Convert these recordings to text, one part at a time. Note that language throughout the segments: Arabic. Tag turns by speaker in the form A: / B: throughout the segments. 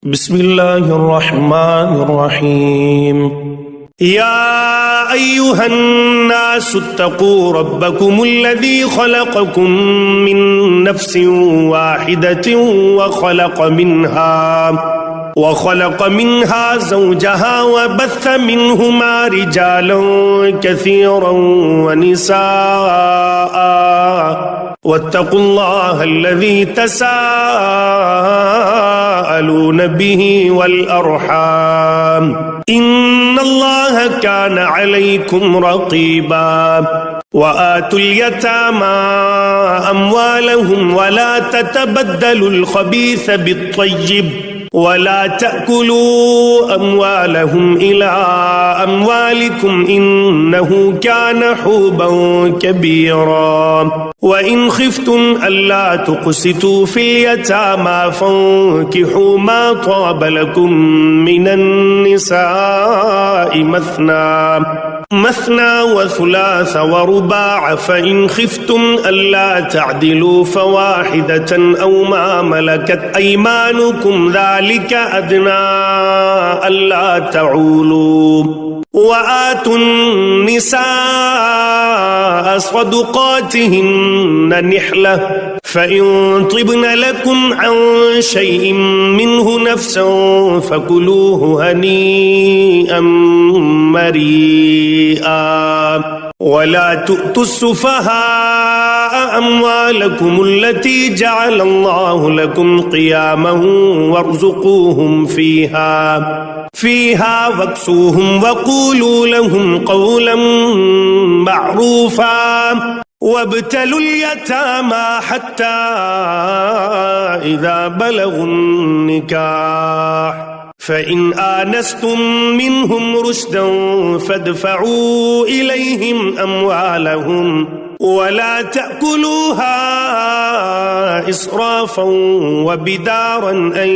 A: बिस्मिल्लाहिर्रहमानिर्रहीम। या अय्युहन्नासु इत्तक़ू रब्बकुमुल्लज़ी ख़लक़कुम मिन नफ़्सिन वाहिदतिन वख़लक़ मिन्हा ज़ौजहा वबस्स मिन्हुमा रिजालन कसीरन वनिसाअ वत्तक़ुल्लाहल्लज़ी तसाअलून बिही वल अर्हाम इन्नल्लाह कान अलैकुम रक़ीबा वआतुल यतामा अम्वालहुम वला ततबद्दलुल ख़बीस बित्तय्यिब वला तअकुलू अम्वालहुम इला अम्वालिकुम इन्नहु कान हुबन कबीरा व इन खिफ्तुम अल्ला तुक़सितू फिल यतामा फंकिहू मा ताब लकुम मिनन निसाइ मस्ना व सुलास व रुबाअ फ़इन खिफ्तुम अल्ला तअदिलू फ़वाहिदतन औ मा मलकत अयमानुकुम ज़ालिका अदना अल्ला तऊलू व आतुन निसाअ सदुक़ातिहिन्न निहला फ़इन तिब्न लकुम अन शैइन मिन्हु नफ़्सन फ़कुलूहु हनीअन मरीआ वला तु'तुस्सुफ़हाअ अम्वालकुमुल्लती जअलल्लाहु लकुम क़ियामन वरज़ुक़ूहुम फ़ीहा वक्सूहुम वक़ूलू लहुम क़ौलन मअरूफ़ा वब्तलुल यतामा हत्ता इज़ा बलगुन निकाह फ़इन आनस्तुम मिन्हुम रुश्दन फ़दफ़अू इलैहिम अम्वालहुम वला तअकुलूहा इस्राफ़न व बिदारन अन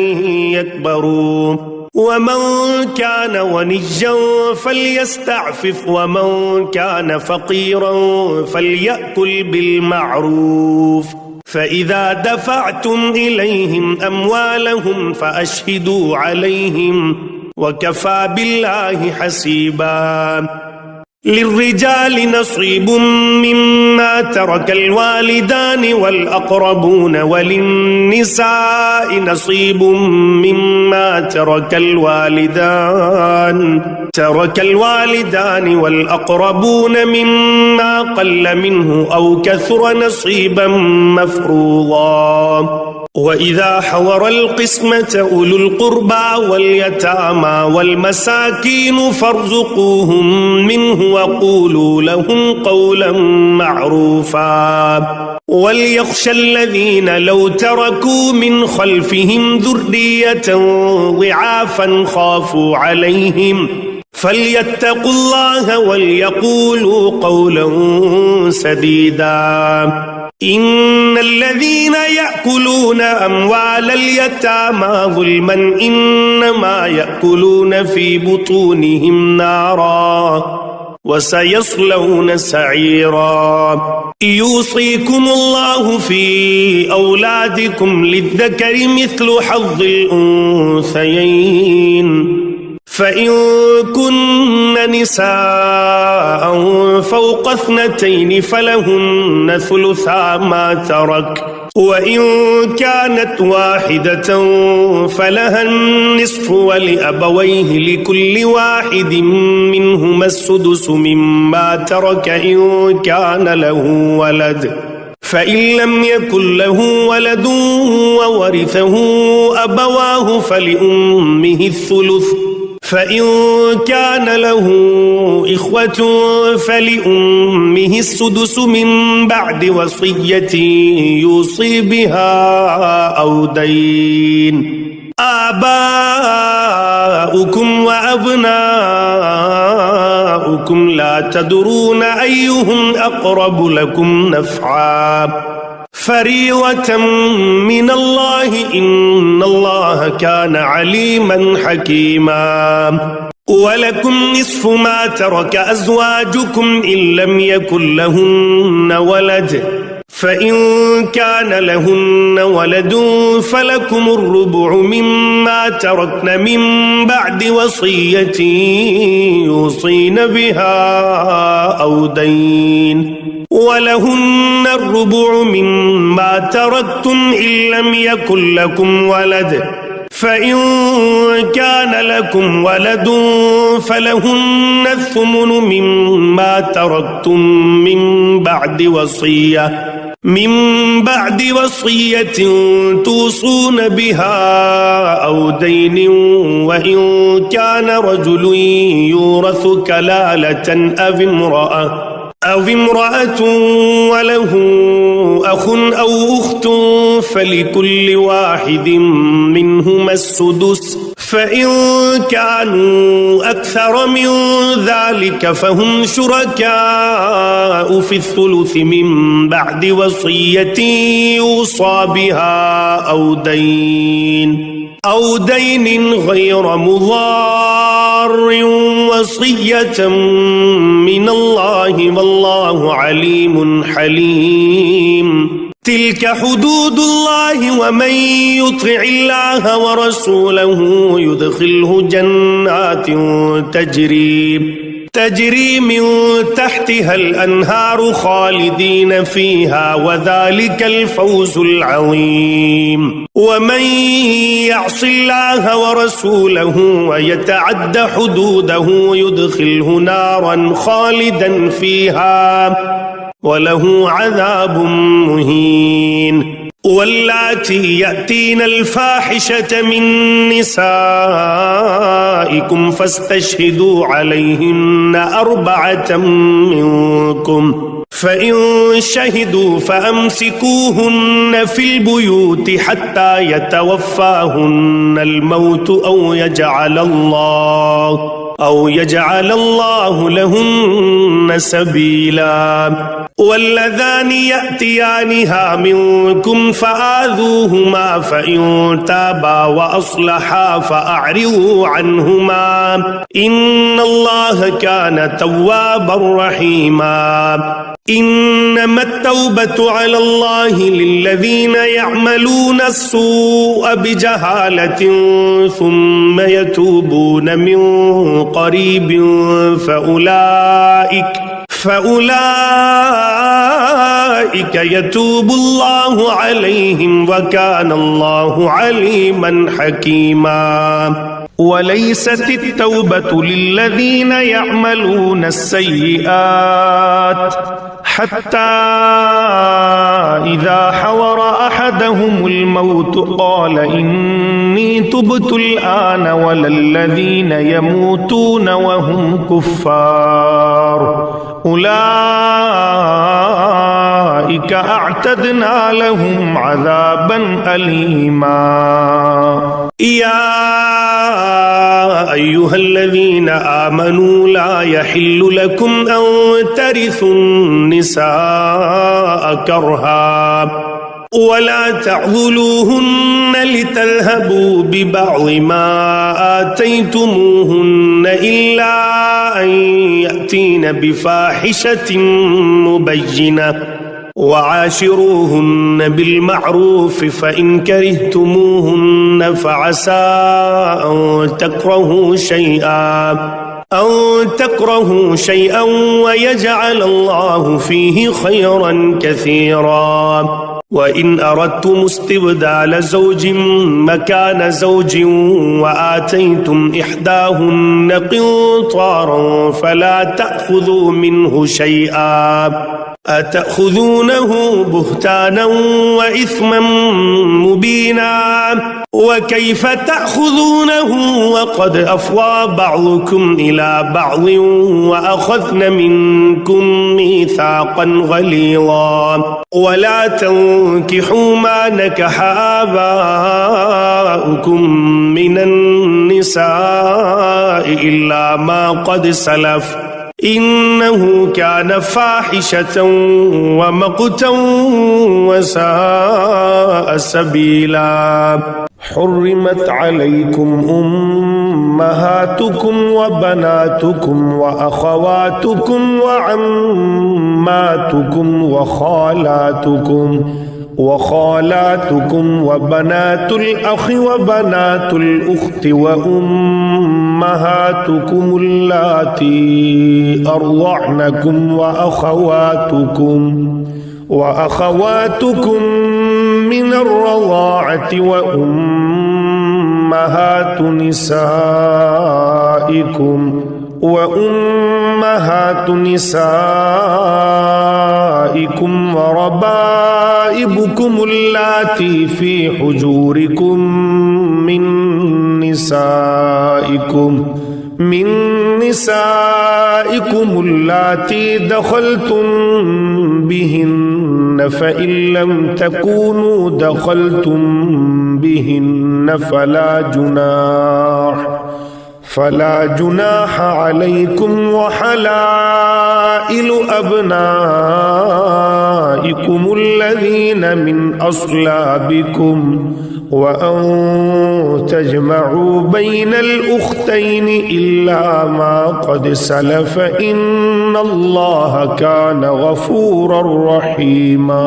A: यकबरू वमन कान गनिय्यन फ़ल्यस्तअफ़िफ़ वमन कान फ़क़ीरन फ़ल्यअकुल बिलमअरूफ़ फ़इज़ा दफ़अतुम इलैहिम अम्वालहुम फ़अशहिदू अलैहिम वकफ़ा बिल्लाहि हसीबा लिर्रिजाल नसीबुम मिम्मा तरकल वालिदान वल अक़रबून वलिन्निसाइ नसीबुम मिम्मा तरकल वालिदान वल अक़रबून मिम्मा क़ल्ल मिन्हु औ कथुर नसीबन मफ़रूज़ा वइज़ा हज़रल क़िस्मत उलुल क़ुरबा वल यतामा वल मसाकीन फ़र्ज़ुक़ूहुम मिन्हु वक़ूलू लहुम क़ौलन मअरूफ़ा वलयख़शल्लज़ीन लौ तरकू मिन ख़ल्फ़िहिम ज़ुर्रिय्यतन ज़िआफ़न ख़ाफ़ू अलैहिम फ़ल्यत्तक़ुल्लाह वलयक़ूलू क़ौलन सदीदा इन्नल्लज़ीन यअकुलून अम्वालल यतामा ज़ुल्मन इन्नमा यअकुलून फ़ी बुतूनिहिम नारा वसयस्लौन सईरा यूसीकुमुल्लाहु फ़ी औलादिकुम लिज़्ज़करि मिस्लु हज़्ज़िल उन्सयैन फ़इन कुन्न निसाअन फ़ौक़ इस्नतैनि फ़लहुन्न सुलुसा मा तरक वइन कानत वाहिदतन फ़लहा निस्फ़ु वलिअबवैहि लिकुल्लि वाहिदिन मिन्हुमा अस्सुदुसु मिम्मा तरक इन कान लहु वलद फ़इन लम यकुन लहु वलदुन ववरिसहु अबवाहु फ़लिउम्मिहि الثुलुस फ़इन कान लहु इख़्वतुन फ़लिउम्मिहि السुदुसु मिन बअदि वसिय्यतिन यूसी बिहा औ दैन आबाउकुम व अब्नाउकुम ला तदरून अय्युहुम अक़रबु लकुम नफ़आ फ़रीज़तन मिनल्लाहि इन्नल्लाह कान अलीमन हकीमा वलकुम निस्फ़ु मा तरक अज़वाजुकुम इन लम यकुन लहुन्न वलद फ़इन कान लहुन्न वलदुन फ़लकुमुर रुबु मिम्मा तरक्न मिन बअदि वसिय्यतिन युसीन बिहा औ दैन वलहुन्नर रुबु मिम्मा तरक्तुम इल्लम यकुल लकुम वलद फ़इन कान लकुम वलदुन फ़लहुन्न थुमुनु मिम्मा तरक्तुम मिन बअदि वसिय्यतिन तूसून बिहा औ दैनिन वइन कान रजुलुन यूरथु कलालतन أو امرأة وله أخ أو أخت فلكل واحد منهما السدس فإن كانوا أكثر من ذلك فهم شركاء في الثلث من بعد وصية يوصى بها أو دين غير مضار وصية من الله والله عليم حليم تلك حدود الله ومن يطع الله ورسوله يدخله جنات تجري من تحتها الأنهار خالدين فيها وذلك الفوز العظيم ومن يعص الله ورسوله ويتعد حدوده يدخله نارا خالدا فيها وله عذاب مهين واللاتي يأتين الفاحشة من نسائكم فاستشهدوا عليهن 4 منكم فإن شهدوا فأمسكوهن في البيوت حتى يتوفاهن الموت أو يجعل الله لهن سبيلا واللذان يأتيانها منكم فآذوهما فإن تابا وأصلحا فأعرضوا عنهما إن الله كان توابا رحيما إنما التوبة على الله للذين يعملون السوء بجهالة ثم يتوبون من قريب فأولئك يتوب الله عليهم وكان الله عليما حكيما وليست التوبة للذين يعملون السيئات حتى إذا حضر أحدهم الموت قال إني تبت الآن ولا الذين يموتون وهم كفار أولئك أعتدنا لهم عذابا أليما يا أيها الذين آمنوا لا يحل لكم أن ترثوا النساء كرها ولا تعضلوهن لتذهبوا ببعض ما آتيتموهن إلا أن يأتين بفاحشة مبينة وعاشروهن بالمعروف فإن كرهتموهن فعسى أن تكرهوا شيئا ويجعل الله فيه خيرا كثيرا وإن أردتم استبدال زوج مكان زوج وآتيتم إحداهن قنطارا فلا تأخذوا منه شيئا أتأخذونه بهتانا وإثما مبينا وكيف تأخذونه وقد أفضى بعضكم إلى بعض وأخذن منكم ميثاقا غليظا ولا تنكحوا ما نكح آباؤكم من النساء إلا ما قد سلف إنه كان فاحشة ومقتا وساء سبيلا हुर्रिमत अलैकुम उम्महातुकुम व बनातुकुम व अखवातुकुम व अम्मातुकुम व खालातुकुम व बनातुल अखि व बनातुल उख्ति व उम्महातुकुम अल्लाती अर्ज़अनकुम व अखवातुकुम मिन अर्रज़ाअति व उम्महातु निसाइकुम व रबाइबुकुम अल्लाती फी हुजूरिकुम मिन निसाइकुम अल्लाती दखलतुम बिहिन्न फ़इन लम तकूनू दखलतुम बिहिन्न फला जुनाह अलैकुम व हलाइलु अबनाइकुम अल्लज़ीना मिन अस्लाबिकुम व अन तजमअू बैनल उख्तैनि इल्ला मा क़द सलफ़ इन्नल्लाह कान गफ़ूरर रहीमा।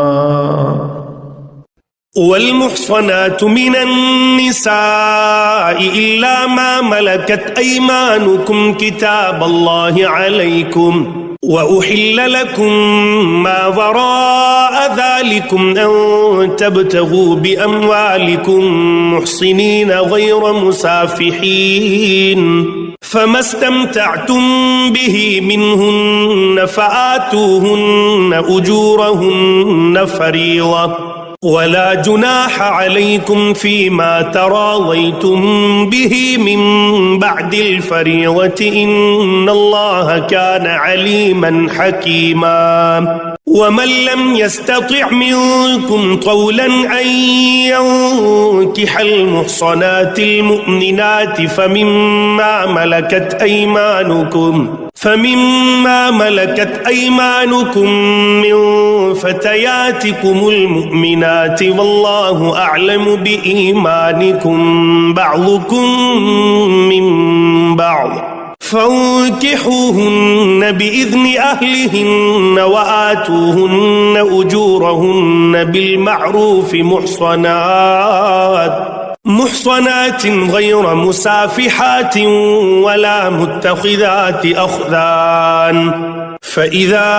A: वल्मुहसनातु मिनन्निसाइ इल्ला मा मलकत ऐमानुकुम किताबल्लाहि अलैकुम व उहिल्ल लकुम मा वराअ ज़ालिकुम अन तब्तगू बिअम्वालिकुम मुहसिनीन गैर मुसाफिहीन फमस्तमतअतुम बिही मिनहुन्न फ़आतूहुन्न उजूरहुन्न फ़रीज़ा वला जुनाह अलैकुम फ़ीमा तराज़यतुम बिही मिन बअदिल फ़रीज़ति इन्नल्लाह कान अलीमन हकीमा। वमन लम यस्तति' मिनकुम क़ौलन अन यंकिहल मुहसनातिल मुअमिनाति फमिम्मा मलकत ऐमानुकुम मिन फ़तयातिकुमुल मुअमिनाति वल्लाहु अअलमु बिईमानिकुम बअदुकुम मिन बअद फंकिहूहुन्न बिइज़्नि अहलिहिन्न व आतूहुन्न उजूरहुन्न बिलमअरूफ़ मुहसनात गैर मुसाफिहात वला मुत्तखिदात अख्दान फ़इज़ा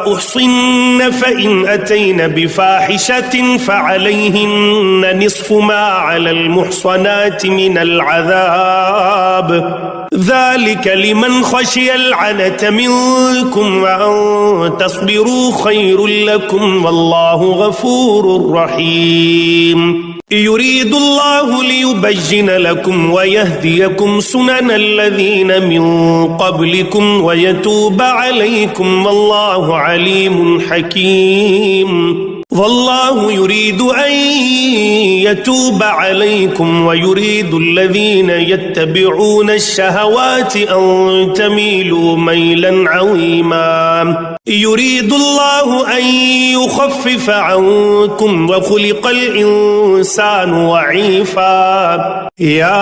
A: उहसिन्न फ़इन अतैन बिफ़ाहिशतिन फ़अलैहिन्न निस्फ़ु मा अलल मुहसनात मिनल अज़ाब ज़ालिक लिमन ख़शियल अनत मिनकुम व अन तस्बिरू खैरुल लकुम वल्लाहु गफ़ूरुर रहीम। युरीदुल्लाहु लियुबय्यिन लकुम व यहदियकुम सुननल लज़ीना मिन क़ब्लिकुम व यतूब अलैकुम वल्लाहु अलीमुन हकीम। वल्लाहु युरीदु अन यतूब अलैकुम व युरीदु अल्लज़ीना यत्तबिऊन अश-शहवाति अन तमीलू मैलन अज़ीमा। युरीदुल्लाहु अन युख़फ़्फ़िफ़ अन्कुम व ख़ुलिक़ल इंसानु ज़ईफ़ा। या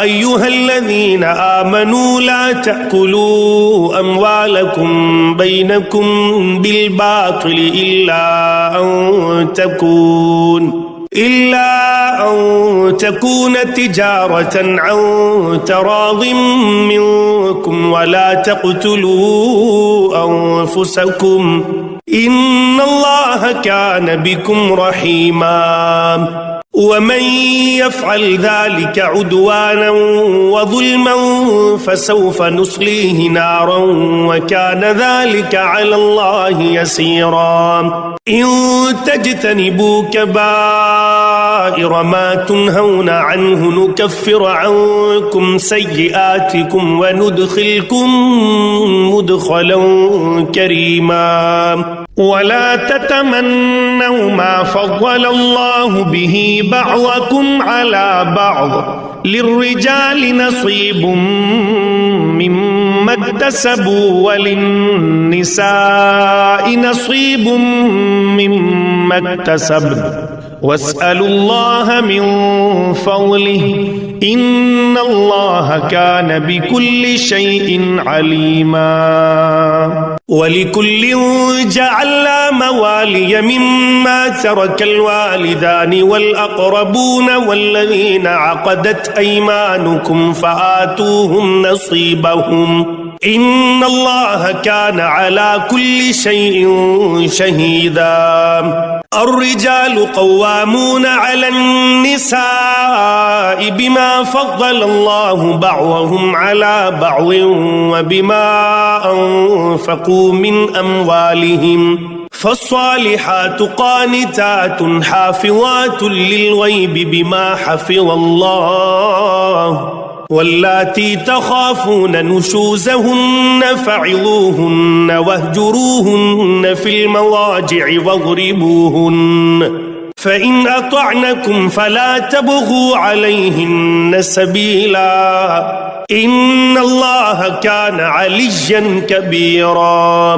A: अय्युहल्लज़ीना आमनू ला तअकुलू अम्वालकुम बैनकुम बिलबातिल इल्ला अन तकून तिजारतन अन तराज़िम मिनकुम वला तक़्तुलू अन्फुसकुम इन्नल्लाह कान बिकुम रहीमा। वमन यफ़अल ज़ालिका उद्वाना व ज़ुल्मन फ़सौफ़ नुस्लीहि नारन व कान ज़ालिका अलल्लाहि यसीरा। इन तज्तनिबू कबाइर मा तुनहौना अन्हु नुकफ्फिर अन्कुम सय्यिआतिकुम व नुदखिलकुम मुदखलन करीमा। वला ततमन्नौ मा फ़ज़्ज़ल अल्लाहु बिही बअज़कुम अला बअज़ लिर्रिजालि नसीबुम मिम्मा इक्तसबू वलिन्निसाइ नसीबुम मिम्मा इक्तसब्न واسألوا الله من فضله إن الله كان بكل شيء عليما ولكل جعلنا موالي مما ترك الوالدان والأقربون والذين عقدت أيمانكم فآتوهم نصيبهم إن الله كان على كل شيء شهيدا الرجال قوامون على النساء بما فضل الله بعضهم على بعض وبما أنفقوا من أموالهم فالصالحات قانتات حافظات للغيب بما حفظ الله واللاتي تخافون نشوزهن فعظوهن واهجروهن في المضاجع واضربوهن فإن أطعنكم فلا تبغوا عليهن سبيلا إن الله كان عليا كبيرا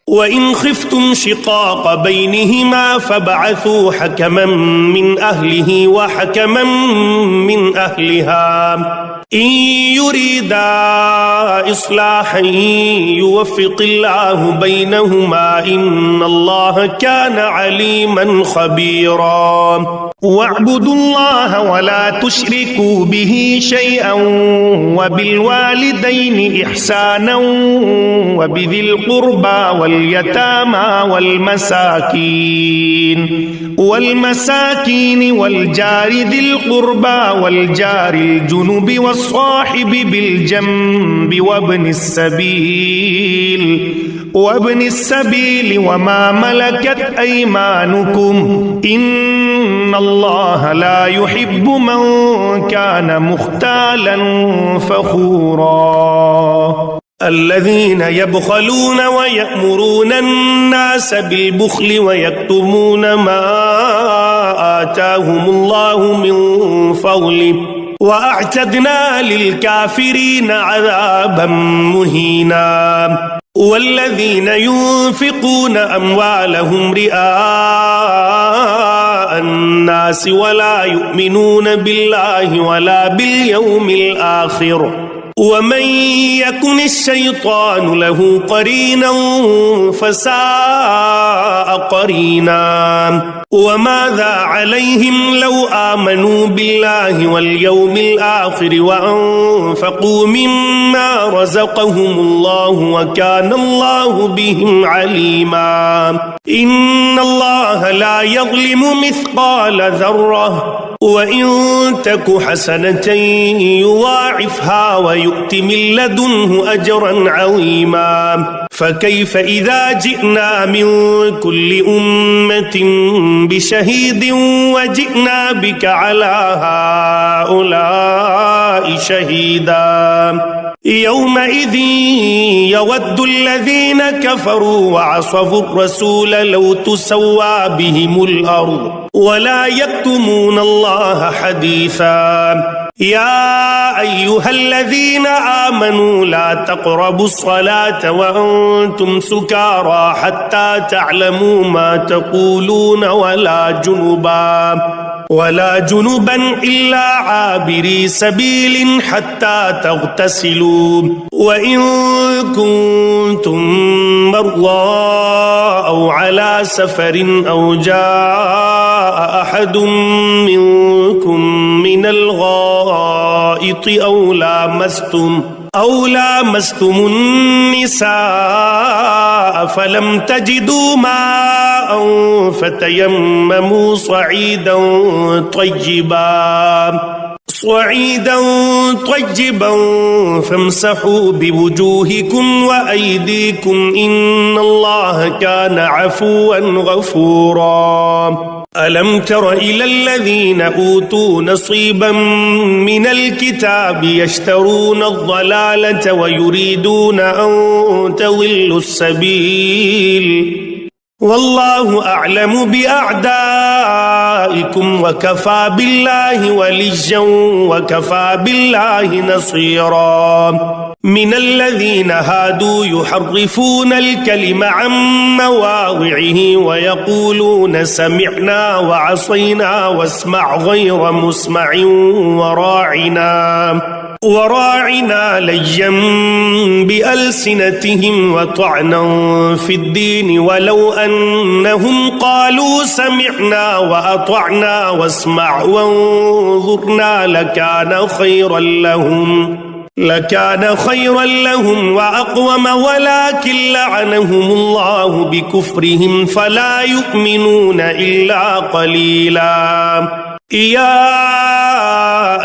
A: وإن خفتم شقاق بينهما فابعثوا حكما من أهله وحكما من أهلها إن يريدا إصلاحا يوفق الله بينهما إن الله كان عليما خبيرا واعبدوا الله ولا تشركوا به شيئا وبالوالدين إحسانا وبذي القربى واليتامى والمساكين والجار ذي القربى والجار الجنب والصاحب بالجنب وابن السبيل وما ملكت أيمانكم إن الله لا يحب من كان مختالا فخورا الذين يبخلون ويأمرون الناس بالبخل ويكتمون ما آتاهم الله من فضله وأعتدنا للكافرين عذابا مهينا والذين ينفقون أموالهم رئاء الناس ولا يؤمنون بالله ولا باليوم الآخر ومن يكن الشيطان له قرينا فساء قرينا وماذا عليهم لو آمنوا بالله واليوم الآخر وأنفقوا مما رزقهم الله وكان الله بهم عليما إن الله لا يظلم مثقال ذرة وإن تك حسنة يضاعفها ويؤت من لدنه أجرا عظيما فكيف إذا جئنا من كل أمة بشهيد وجئنا بك على هؤلاء شهيدا يومئذ يود الذين كفروا وعصوا الرسول لو تسوى بهم الأرض ولا يكتمون الله حديثا يا أيها الذين آمنوا لا تقربوا الصلاة وأنتم سكارى حتى تعلموا ما تقولون ولا جنبا إلا عابري سبيل حتى تغتسلوا وإن كنتم مرضى أو على سفر أو جاء أحد منكم من الغائط أو لامستم النساء فلم تجدوا ماء فتيمموا صعيدا طيبا فامسحوا بوجوهكم وأيديكم إن الله كان عفوا غفورا ألم تر إلى الذين أوتوا نصيبا من الكتاب يشترون الضلالة ويريدون أن تضلوا السبيل والله أعلم بأعدائكم وكفى بالله وليا وكفى بالله نصيرا من الذين هادوا يحرفون الكلم عن مواضعه ويقولون سمعنا وعصينا واسمع غير مسمع وراعنا ليا بألسنتهم وطعنا في الدين ولو أنهم قالوا سمعنا وأطعنا واسمع وانظرنا لكان خيرا لهم وأقوم ولكن لعنهم الله بكفرهم فلا يؤمنون إلا قليلا. يا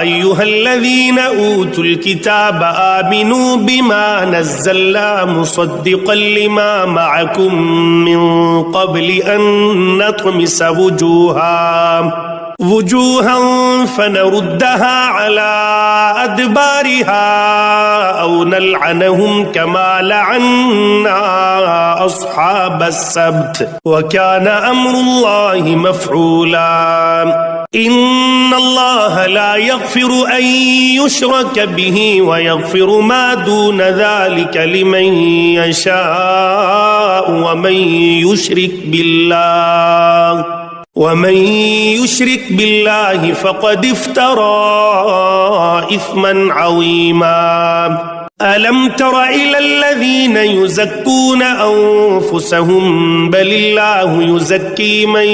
A: أيها الذين أوتوا الكتاب آمنوا بما نزلنا مصدقا لما معكم من قبل أن نطمس وجوها فنردها على أدبارها أو نلعنهم كما لعنا أصحاب السبت وكان أمر الله مفعولا. إن الله لا يغفر أن يشرك به ويغفر ما دون ذلك لمن يشاء ومن يشرك بالله فقد افترى إثما عظيما. ألم تر إلى الذين يزكون أنفسهم بل الله يزكي من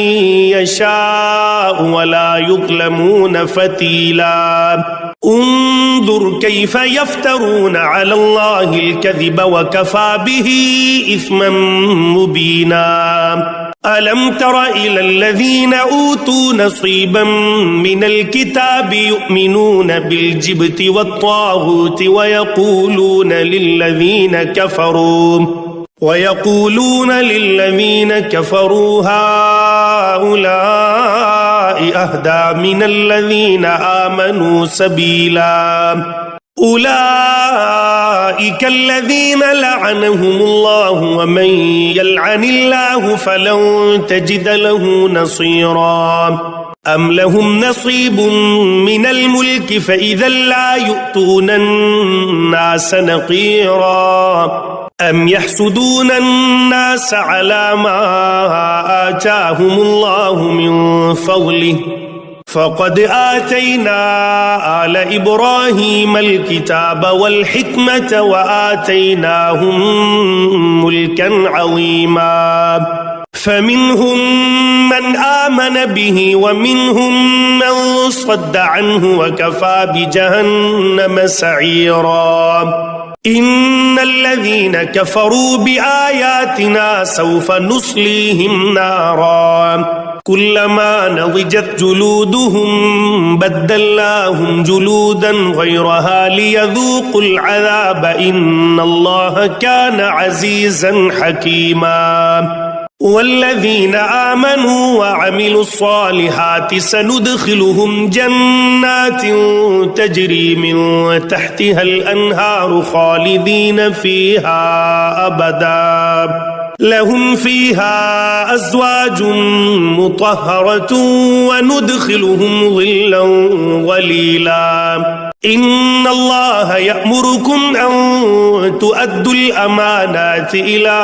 A: يشاء ولا يظلمون فتيلا. انظر كيف يفترون على الله الكذب وكفى به إثما مبينا. ألم تر إلى الذين أوتوا نصيبا من الكتاب يؤمنون بالجبت والطاغوت ويقولون للذين كفروا هؤلاء أهدى من الذين آمنوا سبيلا. أولئك الذين لعنهم الله ومن يلعن الله فلن تجد له نصيرا. أم لهم نصيب من الملك فإذا لا يؤتون الناس نقيرا. أم يحسدون الناس على ما آتاهم الله من فضله فقد آتينا آل إبراهيم الكتاب والحكمة وآتيناهم ملكا عظيما. فمنهم من آمن به ومنهم من صد عنه وكفى بجهنم سعيرا. إن الذين كفروا بآياتنا سوف نصليهم نارا كلما نضجت جلودهم بدلناهم جلودا غيرها ليذوقوا العذاب إن الله كان عزيزا حكيما. والذين آمنوا وعملوا الصالحات سندخلهم جنات تجري من تحتها الأنهار خالدين فيها أبدا لهم فيها أزواج مطهرة وندخلهم ظلا ظليلا. إن الله يأمركم أن تؤدوا الأمانات إلى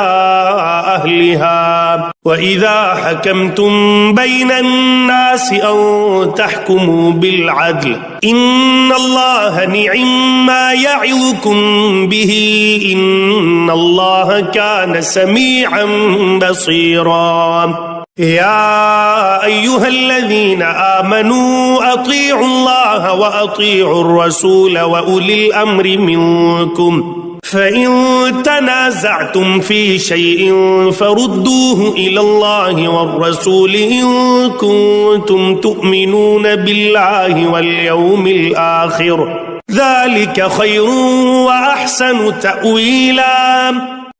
A: أهلها وإذا حكمتم بين الناس أن تحكموا بالعدل إن الله نعم ما يعظكم به إن الله كان سميعا بصيرا. يا أيها الذين آمنوا أطيعوا الله وأطيعوا الرسول وأولي الأمر منكم فإن تنازعتم في شيء فردوه إلى الله والرسول إن كنتم تؤمنون بالله واليوم الآخر ذلك خير وأحسن تأويلا.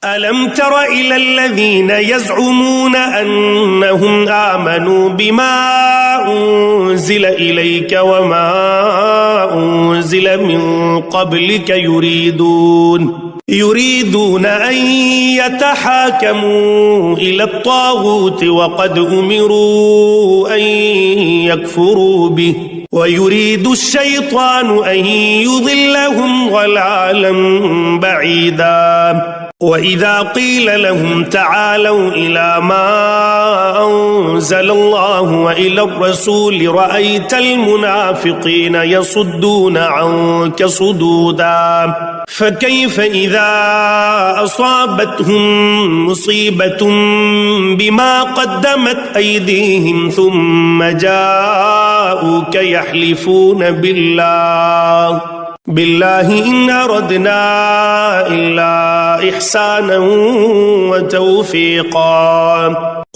A: ألم تر إلى الذين يزعمون أنهم آمنوا بما أنزل إليك وما أنزل من قبلك يريدون أن يتحاكموا إلى الطاغوت وقد أمروا أن يكفروا به ويريد الشيطان أن يضلهم ضلالا بعيدا وإذا قيل لهم تعالوا إلى ما أنزل الله وإلى الرسول رأيت المنافقين يصدون عنك صدودا فكيف إذا أصابتهم مصيبة بما قدمت أيديهم ثم جاءوك يحلفون بالله إن أردنا إلا إحسانا وتوفيقا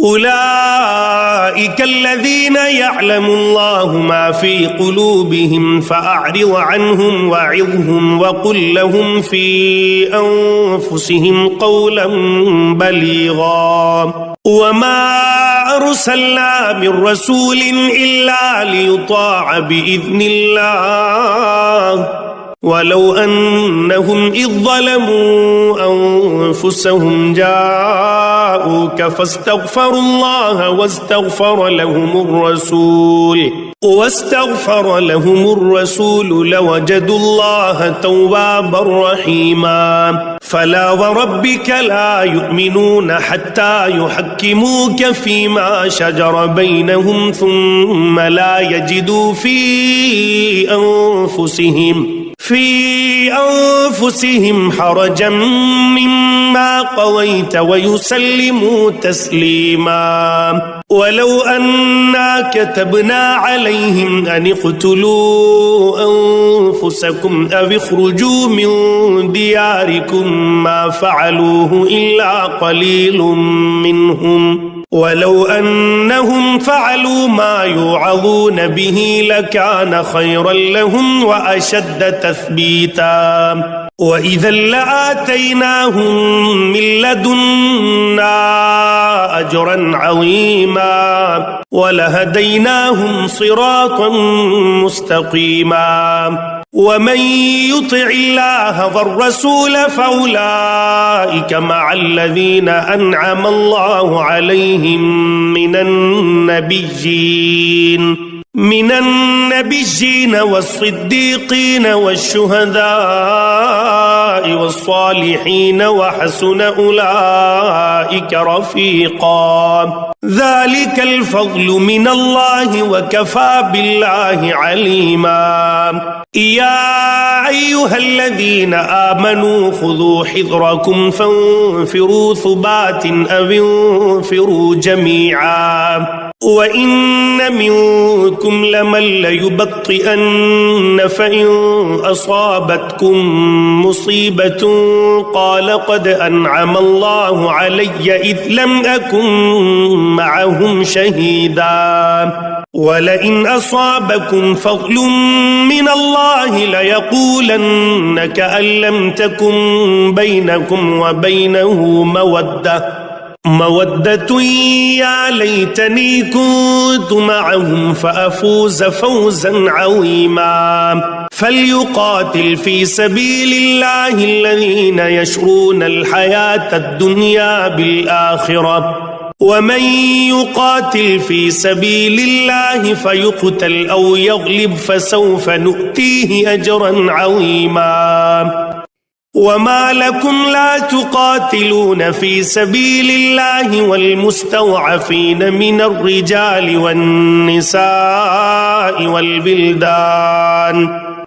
A: أولئك الذين يعلم الله ما في قلوبهم فأعرض عنهم وعظهم وقل لهم في أنفسهم قولا بليغا وما أرسلنا من رسول إلا ليطاع بإذن الله ولو أنهم إذ ظلموا أنفسهم جاءوك فاستغفروا الله واستغفر لهم الرسول لوجدوا الله توابا رحيما فلا وربك لا يؤمنون حتى يحكموك فيما شجر بينهم ثم لا يجدوا في أنفسهم حرجا مما قضيت ويسلموا تسليما ولو أنا كتبنا عليهم أن اقتلوا أنفسكم أو اخرجوا من دياركم ما فعلوه إلا قليل منهم ولو أنهم فعلوا ما يوعظون به لكان خيرا لهم وأشد تثبيتا وإذا لآتيناهم من لدنا أجرا عظيما ولهديناهم صراطا مستقيما ومن يطع الله والرسول فأولئك مع الذين أنعم الله عليهم من النبيين والصديقين والشهداء والصالحين وحسن أولئك رفيقا ذلك الفضل من الله وكفى بالله عليما يا أيها الذين آمنوا خذوا حذركم فانفروا ثبات أو انفروا جميعا وإن منكم لمن ليبطئن فإن أصابتكم مصيبة قال قد أنعم الله علي إذ لم أكن معهم شهيدا ولئن أصابكم فضل من الله ليقولن كأن لم تكن بينكم وبينه مودة يا ليتني كنت معهم فأفوز فوزا عظيما فليقاتل في سبيل الله الذين يشرون الحياة الدنيا بالآخرة ومن يقاتل في سبيل الله فيقتل أو يغلب فسوف نؤتيه أجرا عظيما وما لكم لا تقاتلون في سبيل الله والمستضعفين من الرجال والنساء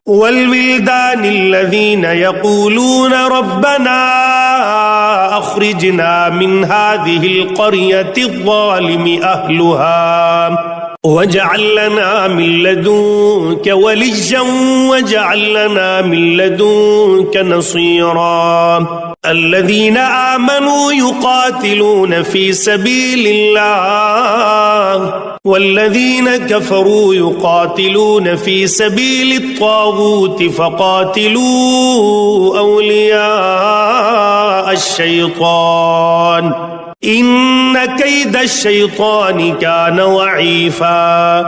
A: والولدان الذين يقولون ربنا أخرجنا من هذه القرية الظالم أهلها واجعل لنا من لدنك وليا واجعل لنا من لدنك نصيرا الذين آمنوا يقاتلون في سبيل الله والذين كفروا يقاتلون في سبيل الطاغوت فقاتلوا أولياء الشيطان إن كيد الشيطان كان ضعيفا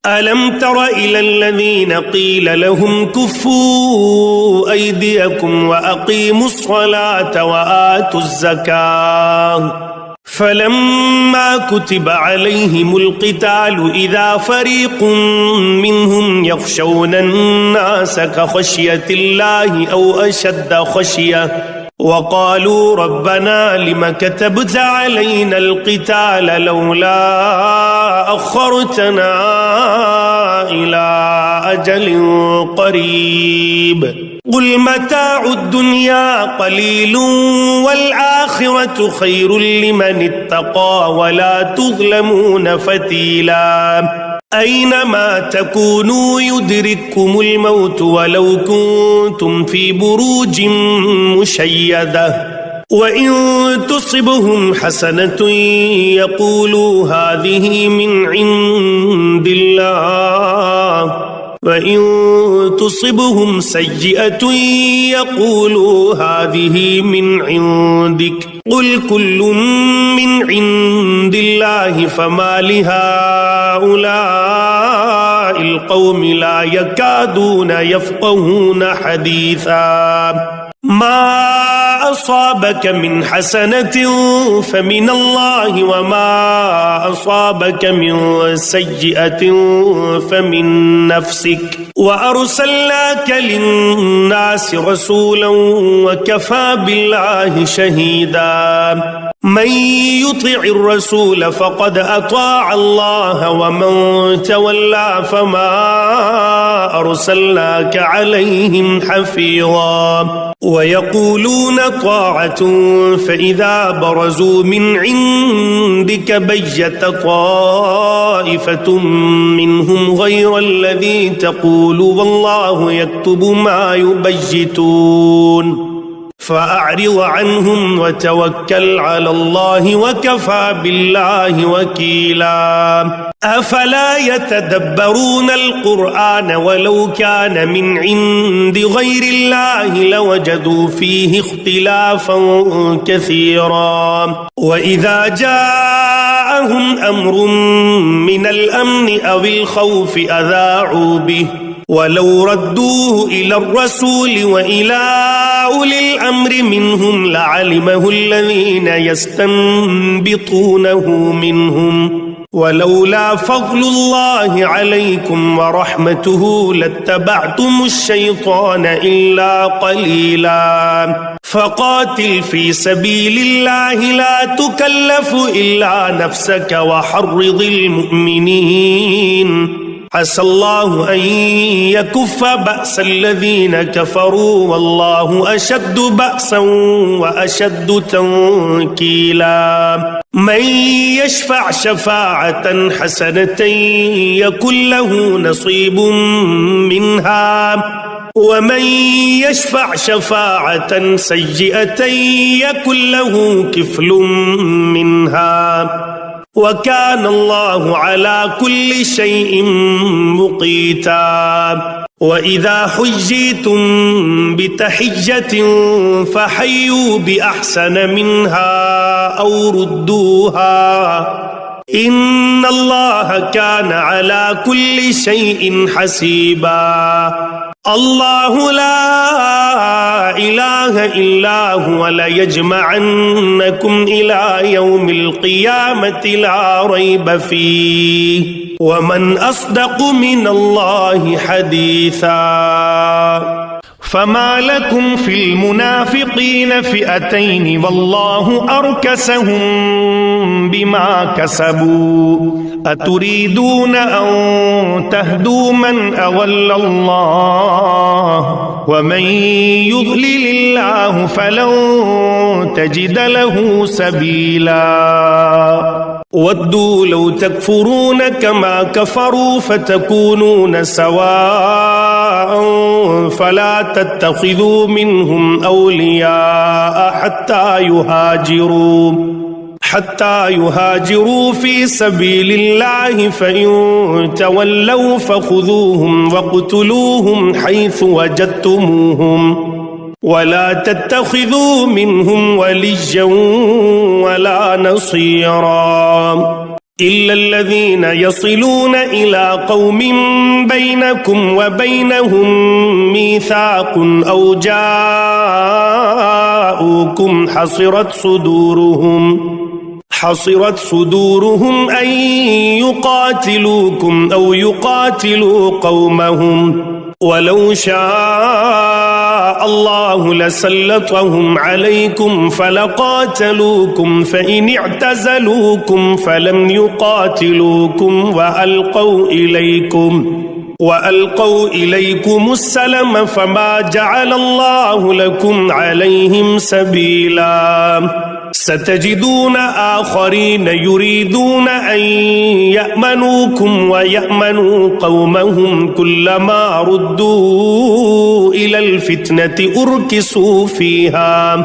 A: ألم تر إلى الذين قيل لهم كفوا أيديكم وأقيموا الصلاة وآتوا الزكاة فلما كتب عليهم القتال إذا فريق منهم يخشون الناس كخشية الله أو أشد خشية وقالوا ربنا لم كتبت علينا القتال لولا أخرتنا إلى أجل قريب قل متاع الدنيا قليل والآخرة خير لمن اتقى ولا تظلمون فتيلا أينما تكونوا يدرككم الموت ولو كنتم في بروج مشيدة وإن تصبهم حسنة يقولوا هذه من عند الله وإن تصبهم سيئة يقولوا هذه من عندك قل كل من عند الله فما لهؤلاء القوم لا يكادون يفقهون حديثا ما أصابك من حسنة فمن الله وما أصابك من سيئة فمن نفسك وأرسلناك للناس رسولا وكفى بالله شهيدا من يطع الرسول فقد أطاع الله ومن تولى فما أرسلناك عليهم حفيظا ويقولون طاعة فإذا برزوا من عندك بيت طائفة منهم غير الذي تقول والله يكتب ما يبيتون فأعرض عنهم وتوكل على الله وكفى بالله وكيلا أفلا يتدبرون القرآن ولو كان من عند غير الله لوجدوا فيه اختلافا كثيرا وإذا جاءهم أمر من الأمن أو الخوف أذاعوا به ولو ردوه إلى الرسول وإلى أولي الأمر منهم لعلمه الذين يستنبطونه منهم ولولا فضل الله عليكم ورحمته لاتبعتم الشيطان إلا قليلا فقاتل في سبيل الله لا تكلف إلا نفسك وحرض المؤمنين عسى الله أن يكف بأس الذين كفروا والله أشد بأسا وأشد تنكيلا من يشفع شفاعة حسنة يكن له نصيب منها ومن يشفع شفاعة سيئة يكن له كفل منها وكان الله على كل شيء مقيتا وإذا حييتم بتحية فحيوا بأحسن منها أو ردوها إن الله كان على كل شيء حسيبا الله لا إله إلا هو ليجمعنكم إلى يوم القيامة لا ريب فيه ومن أصدق من الله حديثا فما لكم في المنافقين فئتين والله أركسهم بما كسبوا أتريدون أن تهدوا من أضل الله ومن يضلل الله فلن تجد له سبيلا ودوا لو تكفرون كما كفروا فتكونون سواء فلا تتخذوا منهم أولياء حتى يهاجروا في سبيل الله فإن تولوا فخذوهم واقتلوهم حيث وجدتموهم ولا تتخذوا منهم وليا ولا نصيرا إلا الذين يصلون إلى قوم بينكم وبينهم ميثاق أو جاءوكم حصرت صدورهم حصرت صدورهم أن يقاتلوكم أو يقاتلوا قومهم ولو شاء الله لسلطهم عليكم فلقاتلوكم فإن اعتزلوكم فلم يقاتلوكم وألقوا إليكم السلم فما جعل الله لكم عليهم سبيلا ستجدون آخرين يريدون أن يأمنوكم ويأمنوا قومهم كلما ردوا إلى الفتنة أركسوا فيها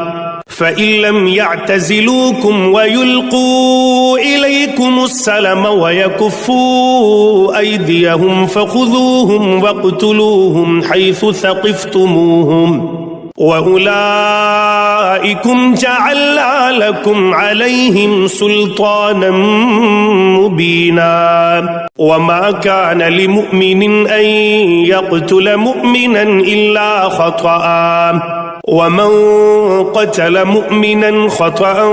A: فإن لم يعتزلوكم ويلقوا إليكم السلم ويكفوا أيديهم فخذوهم واقتلوهم حيث ثقفتموهم وأولئكم جعلنا لكم عليهم سلطانا مبينا وما كان لمؤمن أن يقتل مؤمنا إلا خطأ ومن قتل مؤمنا خطأ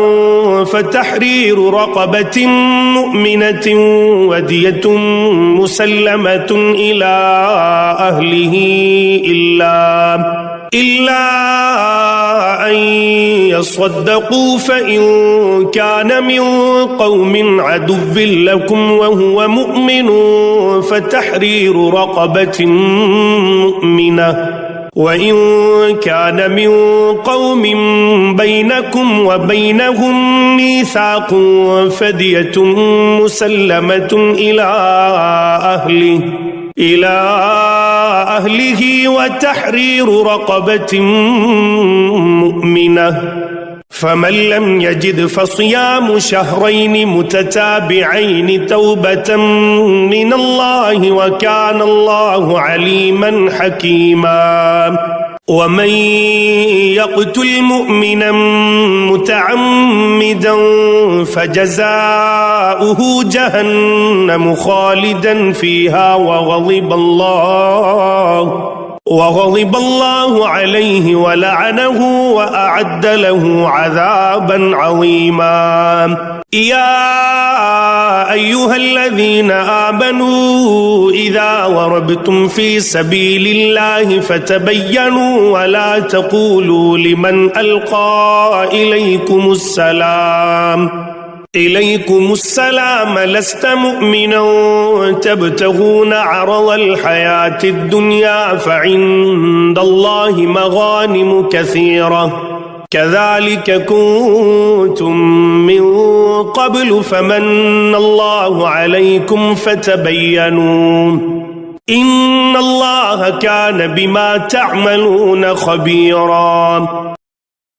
A: فتحرير رقبة مؤمنة ودية مسلمة إلى أهله إلا أن يصدقوا فإن كان من قوم عدو لكم وهو مؤمن فتحرير رقبة مؤمنة وإن كان من قوم بينكم وبينهم ميثاق فدية مسلمة إلى أهله وتحرير رقبة مؤمنة فمن لم يجد فصيام شهرين متتابعين توبة من الله وكان الله عليما حكيما ومن يقتل مؤمنا متعمدا فجزاؤه جهنم خالدا فيها وغضب الله عليه ولعنه وأعد له عذابا عظيما يا أيها الذين آمنوا إذا ضربتم في سبيل الله فتبينوا ولا تقولوا لمن ألقى إليكم السلام لست مؤمنا تبتغون عرض الحياة الدنيا فعند الله مغانم كثيرة كذلك كنتم من قبل فمن الله عليكم فتبينوا إن الله كان بما تعملون خبيرا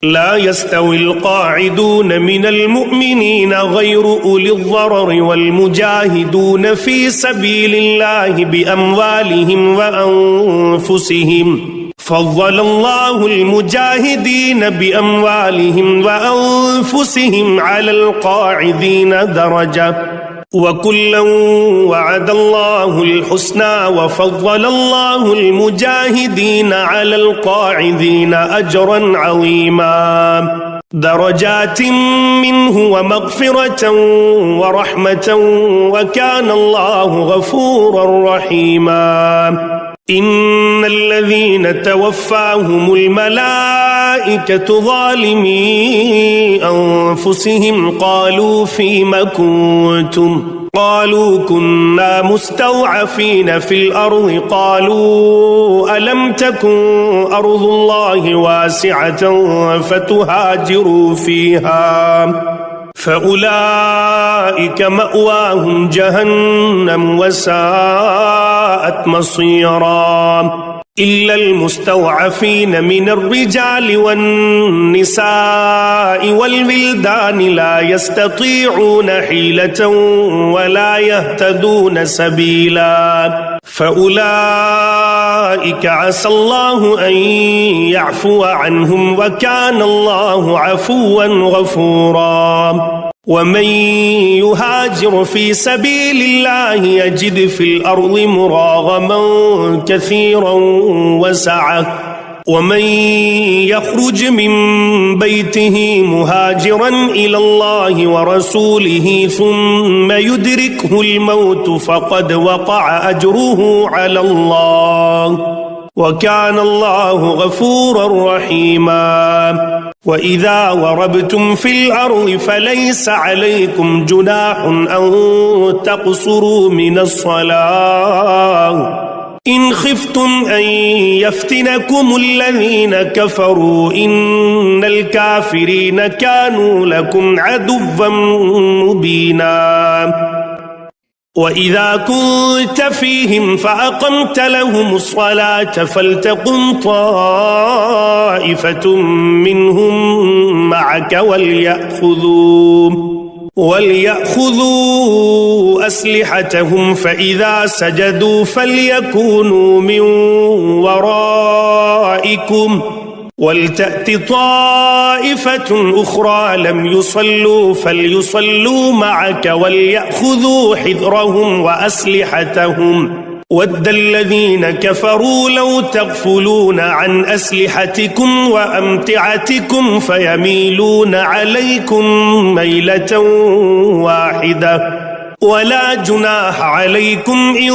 A: لا يستوي القاعدون من المؤمنين غير أولي الضرر والمجاهدون في سبيل الله بأموالهم وأنفسهم فضل الله المجاهدين بأموالهم وأنفسهم على القاعدين درجة وكلا وعد الله الحسنى وفضل الله المجاهدين على القاعدين أجرا عظيما درجات منه ومغفرة ورحمة وكان الله غفورا رحيما إن الذين توفاهم الملائكة ظالمي أنفسهم قالوا فيم كنتم قالوا كنا مستضعفين في الأرض قالوا ألم تكن أرض الله واسعة فتهاجروا فيها فأولئك مأواهم جهنم وساءت مصيرا إلا المستضعفين من الرجال والنساء والولدان لا يستطيعون حيلة ولا يهتدون سبيلا فأولئك عسى الله أن يعفو عنهم وكان الله عفوا غفورا ومن يهاجر في سبيل الله يجد في الأرض مراغما كثيرا وسعة ومن يخرج من بيته مهاجرا إلى الله ورسوله ثم يدركه الموت فقد وقع أجره على الله وكان الله غفورا رحيما. وإذا ضربتم في الأرض فليس عليكم جناح أن تقصروا من الصلاة إن خفتم أن يفتنكم الذين كفروا إن الكافرين كانوا لكم عدوا مبينا. وإذا كنت فيهم فأقمت لهم الصلاة فلتقم طائفة منهم معك وليأخذوا أسلحتهم فإذا سجدوا فليكونوا من ورائكم ولتأت طائفة أخرى لم يصلوا فليصلوا معك وليأخذوا حذرهم وأسلحتهم ود الذين كفروا لو تغفلون عن أسلحتكم وأمتعتكم فيميلون عليكم ميلة واحدة ولا جناح عليكم إن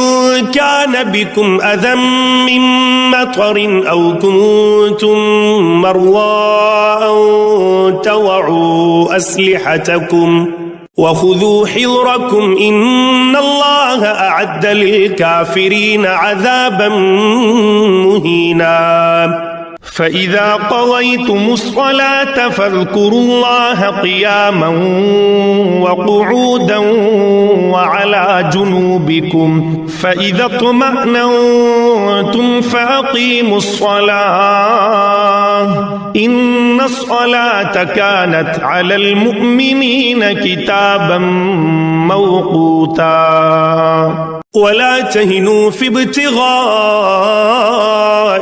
A: كان بكم أذى من مطر أو كنتم مرضى أن تضعوا أسلحتكم وخذوا حذركم إن الله أعد للكافرين عذابا مهينا. فإذا قضيتم الصلاة فاذكروا الله قياما وقعودا وعلى جنوبكم فإذا اطمأننتم فأقيموا الصلاة إن الصلاة كانت على المؤمنين كتابا موقوتا. ولا تهنوا في ابتغاء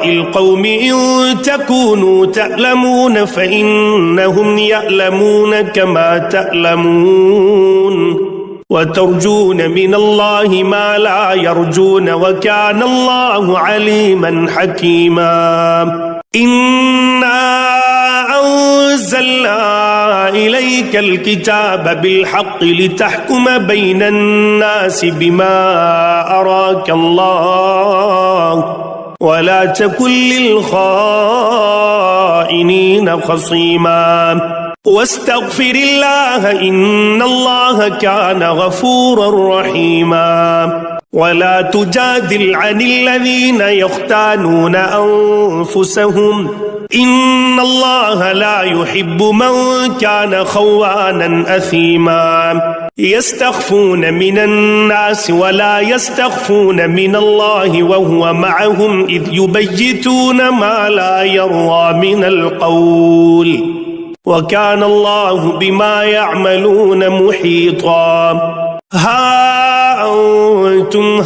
A: القوم إن تكونوا تألمون فإنهم يألمون كما تألمون وترجون من الله ما لا يرجون وكان الله عليما حكيما. إنا أنزلنا إليك الكتاب بالحق لتحكم بين الناس بما أراك الله ولا تكن للخائنين خصيما واستغفر الله إن الله كان غفورا رحيما. ولا تجادل عن الذين يختانون أنفسهم إن الله لا يحب من كان خوانا أثيما. يستخفون من الناس ولا يستخفون من الله وهو معهم إذ يبيتون ما لا يرضى من القول وكان الله بما يعملون محيطا. ها أنتم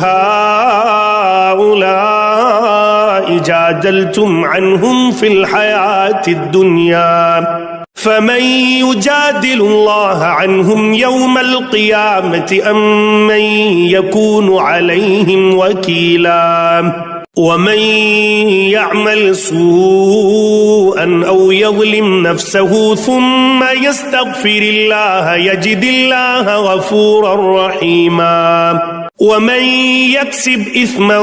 A: هؤلاء جادلتم عنهم في الحياة الدنيا فمن يجادل الله عنهم يوم القيامة أم من يكون عليهم وكيلا. ومن يعمل سوءا أو يظلم نفسه ثم يستغفر الله يجد الله غفورا رحيما. ومن يكسب إثما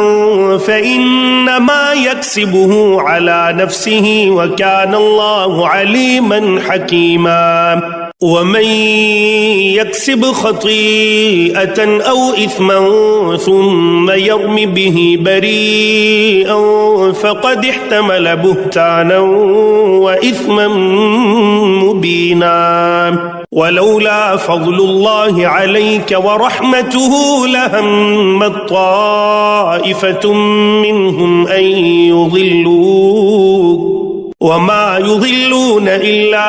A: فإنما يكسبه على نفسه وكان الله عليما حكيما. ومن يكسب خطيئة أو إثما ثم يرم به بريئا فقد احتمل بهتانا وإثما مبينا. ولولا فضل الله عليك ورحمته لهمت طائفة منهم أن يضلوك وما يضلون إلا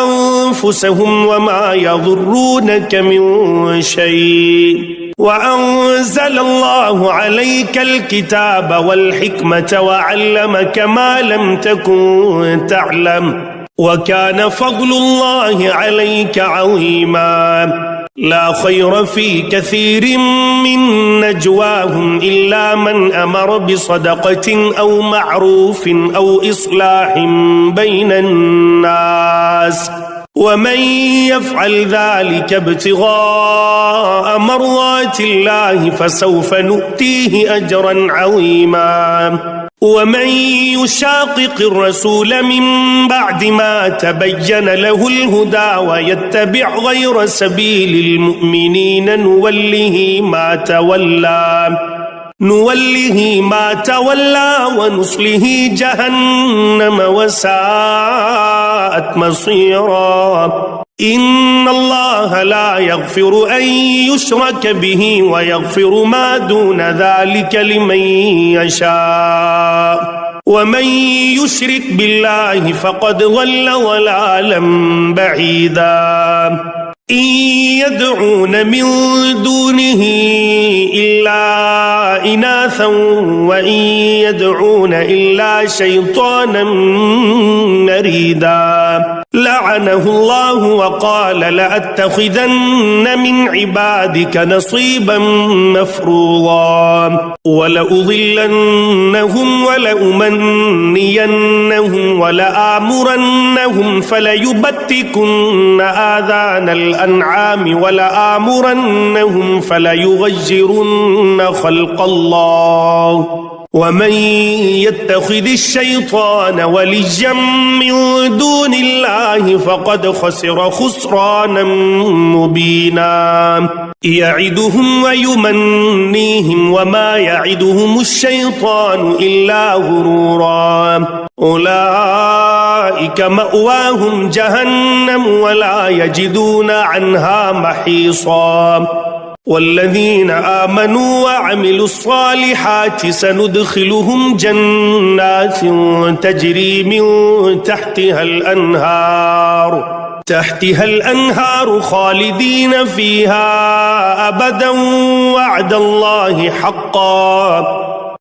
A: أنفسهم وما يضرونك من شيء. وأنزل الله عليك الكتاب والحكمة وعلمك ما لم تكن تعلم وكان فضل الله عليك عظيما. لا خير في كثير من نجواهم إلا من أمر بصدقة أو معروف أو إصلاح بين الناس ومن يفعل ذلك ابتغاء مرضات الله فسوف نؤتيه أجرا عظيما ومن يشاقق الرسول من بعد ما تبين له الهدى ويتبع غير سبيل المؤمنين نوله ما تولى ونصله جهنم وساءت مصيرا إن الله لا يغفر أن يشرك به ويغفر ما دون ذلك لمن يشاء ومن يشرك بالله فقد ضل ضلالا بعيدا إن يدعون من دونه إلا إناثا وإن يدعون إلا شيطانا مريدا لعنه الله وقال لأتخذن من عبادك نصيبا مفروضا ولأضلنهم ولأمنينهم ولآمرنهم فليبتكن آذان الأنعام ولآمرنهم فليغيرن خلق الله ومن يتخذ الشيطان وليا من دون الله فقد خسر خسرانا مبينا يعدهم ويمنيهم وما يعدهم الشيطان إلا غرورا أولئك مأواهم جهنم ولا يجدون عنها محيصا والذين آمنوا وعملوا الصالحات سندخلهم جنات تجري من تحتها الأنهار خالدين فيها أبدا وعد الله حقا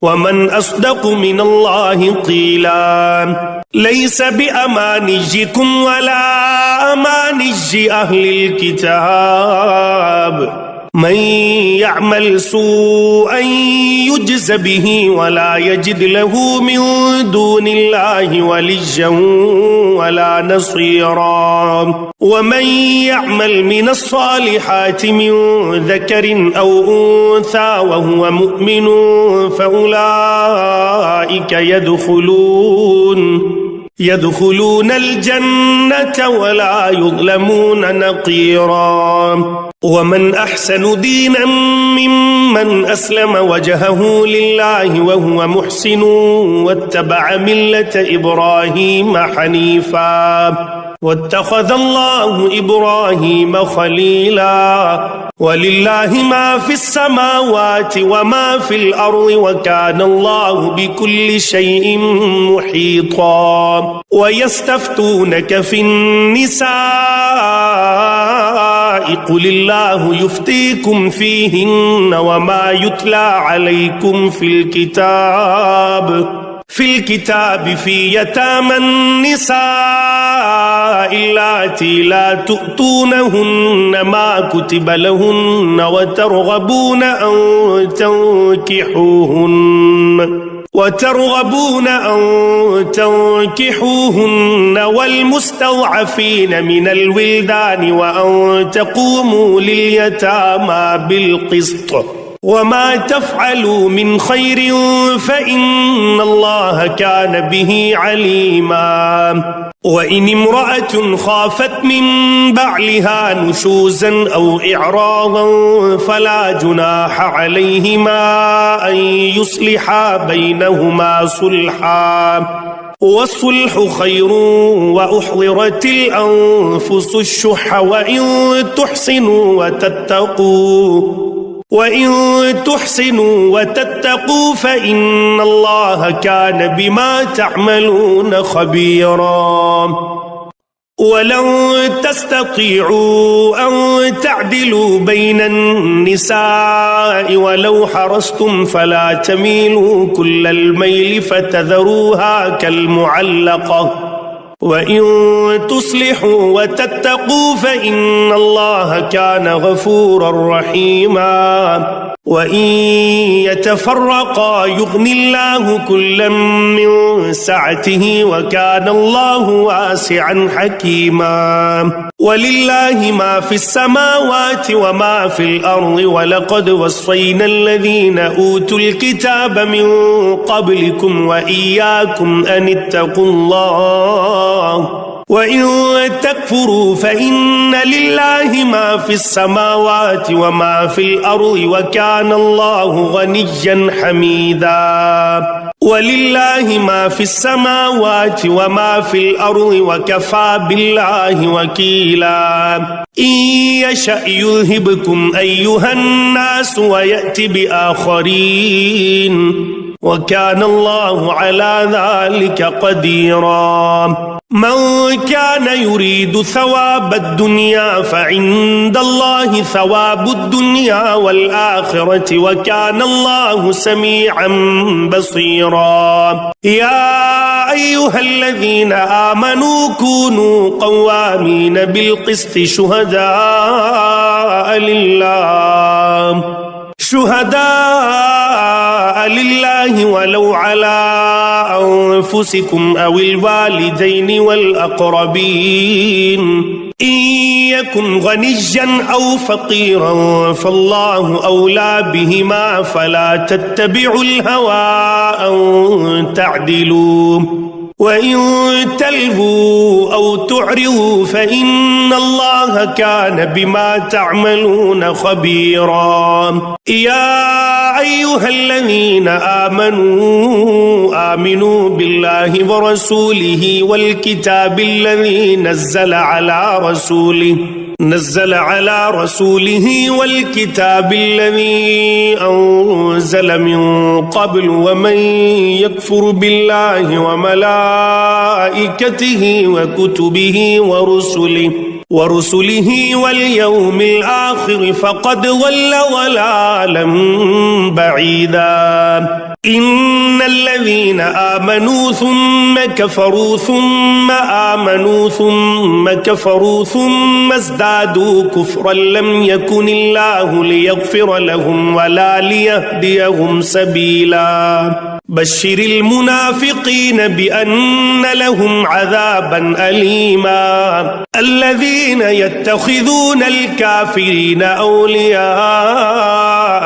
A: ومن أصدق من الله قيلا ليس بأمانيكم ولا أماني أهل الكتاب من يعمل سوءا يجز به ولا يجد له من دون الله وليا ولا نصيرا ومن يعمل من الصالحات من ذكر أو أنثى وهو مؤمن فأولئك يدخلون الجنة ولا يظلمون نقيرا ومن أحسن دينا ممن أسلم وجهه لله وهو محسن واتبع ملة إبراهيم حنيفا واتخذ الله إبراهيم خليلا ولله ما في السماوات وما في الأرض وكان الله بكل شيء محيطا ويستفتونك في النساء قل الله يفتيكم فيهن وما يتلى عليكم في الكتاب في يتامى النساء اللاتي لا تؤتونهن ما كتب لهن وترغبون أن تنكحوهن والمستضعفين من الولدان وأن تقوموا لليتامى بالقسط وما تفعلوا من خير فإن الله كان به عليما وإن امرأة خافت من بعلها نشوزا أو إعراضا فلا جناح عليهما أن يصلحا بينهما صلحا والصلح خير وأحضرت الأنفس الشح وإن تحسنوا وتتقوا فإن الله كان بما تعملون خبيرا ولن تستطيعوا أن تعدلوا بين النساء ولو حرصتم فلا تميلوا كل الميل فتذروها كالمعلقة وإن تصلحوا وتتقوا فإن الله كان غفورا رحيما وإن يتفرقا يغني الله كلا من سعته وكان الله واسعا حكيما ولله ما في السماوات وما في الأرض ولقد وصينا الذين أوتوا الكتاب من قبلكم وإياكم أن اتقوا الله وإن تكفروا فإن لله ما في السماوات وما في الأرض وكان الله غنيا حميدا ولله ما في السماوات وما في الأرض وكفى بالله وكيلا إن يشأ يذهبكم أيها الناس ويأتي بآخرين وكان الله على ذلك قديرا من كان يريد ثواب الدنيا فعند الله ثواب الدنيا والآخرة وكان الله سميعا بصيرا يا أيها الذين آمنوا كونوا قوامين بالقسط شهداء لله ولو على أنفسكم أو الوالدين والأقربين إن يكن غنيا أو فقيرا فالله أولى بهما فلا تتبعوا الهوى أن تعدلوا وإن تلهوا أو تعرضوا فإن الله كان بما تعملون خبيرا يا أيها الذين آمنوا بالله ورسوله والكتاب الذي نزل على رسوله والكتاب الذي أنزل من قبل ومن يكفر بالله وملائكته وكتبه ورسله واليوم الآخر فقد ضل ضلالا بعيدا إن الذين آمنوا ثم كفروا ثم آمنوا ثم كفروا ثم ازدادوا كفرا لم يكن الله ليغفر لهم ولا ليهديهم سبيلا بشر المنافقين بأن لهم عذابا أليما الذين يتخذون الكافرين أولياء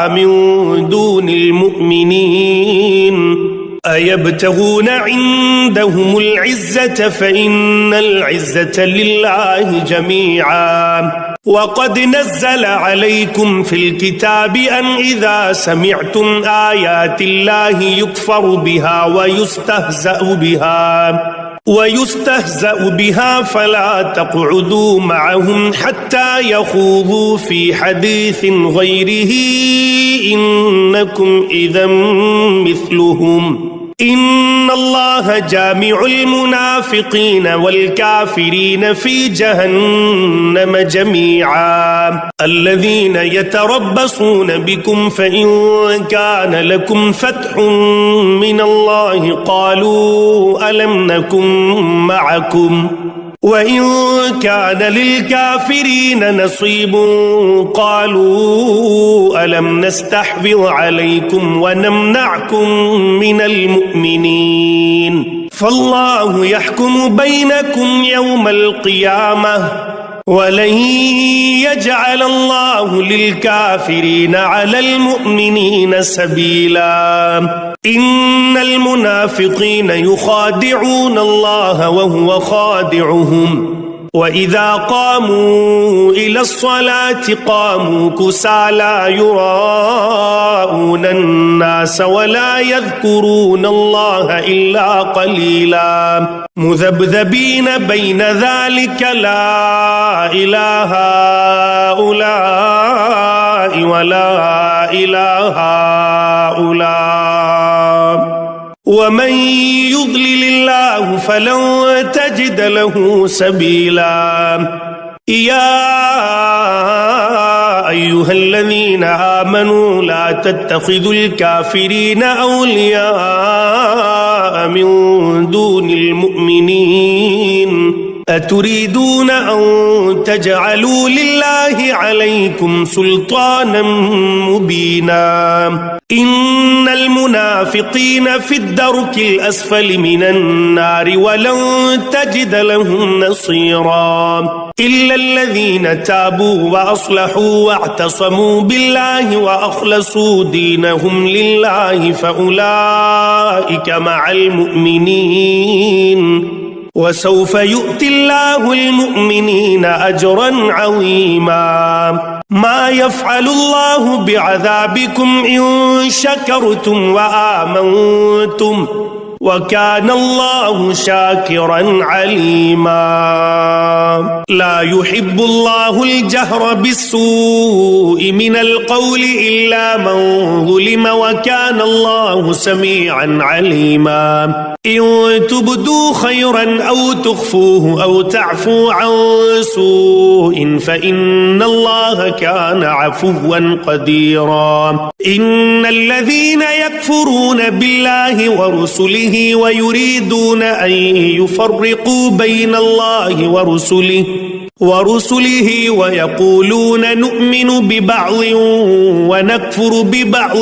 A: من دون المؤمنين أيبتغون عندهم العزة فإن العزة لله جميعا وقد نزل عليكم في الكتاب أن إذا سمعتم آيات الله يكفر بها ويستهزأ بها فلا تقعدوا معهم حتى يخوضوا في حديث غيره إنكم إذا مثلهم إن الله جامع المنافقين والكافرين في جهنم جميعا الذين يتربصون بكم فإن كان لكم فتح من الله قالوا ألم نكن معكم وإن كان للكافرين نصيب قالوا ألم نستحفظ عليكم ونمنعكم من المؤمنين فالله يحكم بينكم يوم القيامة ولن يجعل الله للكافرين على المؤمنين سبيلا إن المنافقين يخادعون الله وهو خادعهم وإذا قاموا إلى الصلاة قاموا كسالى يراءون الناس ولا يذكرون الله إلا قليلا مذبذبين بين ذلك لا إله هؤلاء ولا إله هؤلاء ومن يضلل الله فلن تجد له سبيلا يا أيها الذين آمنوا لا تتخذوا الكافرين أولياء من دون المؤمنين أتريدون أن تجعلوا لله عليكم سلطانا مبينا إن المنافقين في الدرك الأسفل من النار ولن تجد لهم نصيرا إلا الذين تابوا وأصلحوا واعتصموا بالله وأخلصوا دينهم لله فأولئك مع المؤمنين وسوف يؤتي الله المؤمنين أجرا عظيما ما يفعل الله بعذابكم إن شكرتم وآمنتم وكان الله شاكرا عليما لا يحب الله الجهر بالسوء من القول إلا من ظلم وكان الله سميعا عليما إن تبدوا خيرا أو تخفوه أو تعفو عن سوء فإن الله كان عفوا قديرا إن الذين يكفرون بالله ورسله ويريدون أن يفرقوا بين الله ورسله ويقولون نؤمن ببعض ونكفر ببعض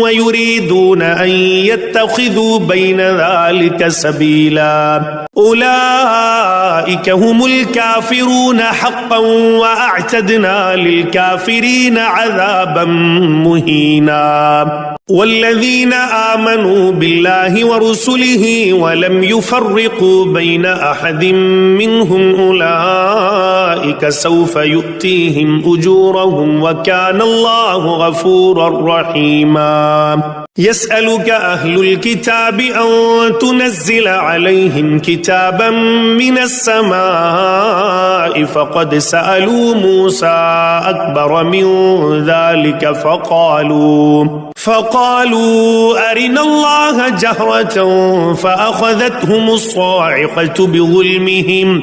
A: ويريدون أن يتخذوا بين ذلك سبيلا أولئك هم الكافرون حقا وأعتدنا للكافرين عذابا مهينا والذين آمنوا بالله ورسله ولم يفرقوا بين أحد منهم أولئك سوف يؤتيهم أجورهم وكان الله غفورا رحيما يسألك أهل الكتاب أن تنزل عليهم كتابا من السماء فقد سألوا موسى أكبر من ذلك فقالوا أرنا الله جهرة فأخذتهم الصاعقة بظلمهم